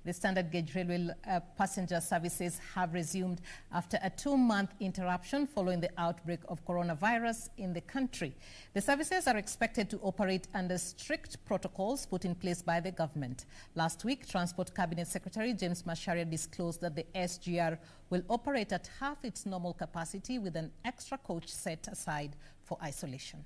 The standard gauge railway passenger services have resumed after a 2-month interruption following the outbreak of coronavirus in the country. The services are expected to operate under strict protocols put in place by the government. Last week, Transport Cabinet Secretary James Macharia disclosed that the SGR will operate at half its normal capacity with an extra coach set aside for isolation.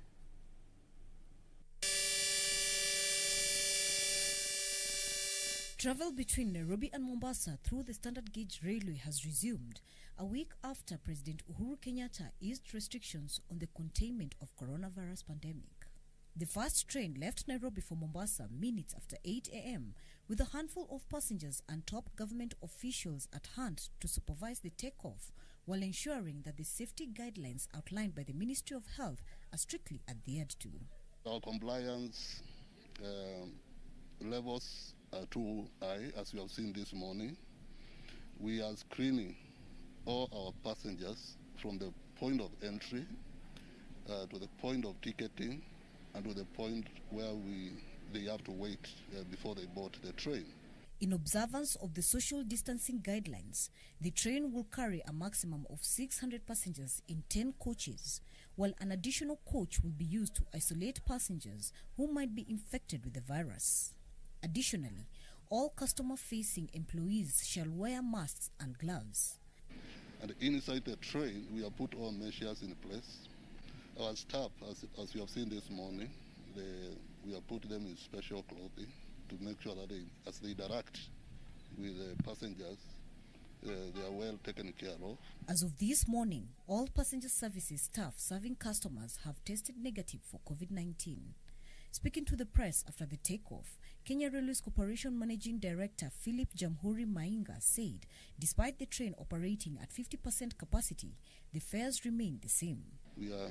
Travel between Nairobi and Mombasa through the standard gauge railway has resumed a week after President Uhuru Kenyatta eased restrictions on the containment of coronavirus pandemic. The first train left Nairobi for Mombasa minutes after 8 a.m. with a handful of passengers and top government officials at hand to supervise the takeoff while ensuring that the safety guidelines outlined by the Ministry of Health are strictly adhered to. Our compliance levels are too high, as you have seen this morning. We are screening all our passengers from the point of entry to the point of ticketing and to the point where they have to wait before they board the train. In observance of the social distancing guidelines, the train will carry a maximum of 600 passengers in 10 coaches, while an additional coach will be used to isolate passengers who might be infected with the virus. Additionally, all customer-facing employees shall wear masks and gloves. And inside the train, we have put all measures in place. Our staff, as you have seen this morning, we have put them in special clothing to make sure that as they interact with the passengers, they are well taken care of. As of this morning, all passenger services staff serving customers have tested negative for COVID-19. Speaking to the press after the takeoff, Kenya Railways Corporation Managing Director Philip Jamhuri Mainga said despite the train operating at 50% capacity, the fares remain the same. We are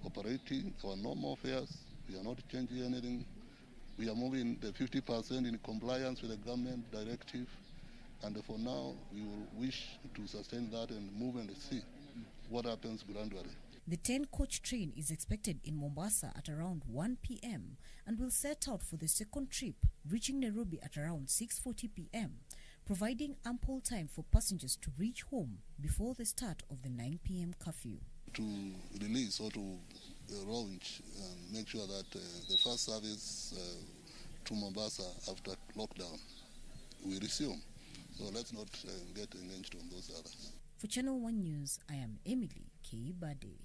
operating our normal fares. We are not changing anything. We are moving the 50% in compliance with the government directive. And for now, we will wish to sustain that and move and see what happens gradually. The 10-coach train is expected in Mombasa at around 1 p.m. and will set out for the second trip, reaching Nairobi at around 6:40 p.m., providing ample time for passengers to reach home before the start of the 9 p.m. curfew. To release or to launch and make sure that the first service to Mombasa after lockdown will resume. So let's not get engaged on those others. For Channel 1 News, I am Emily K. Bade.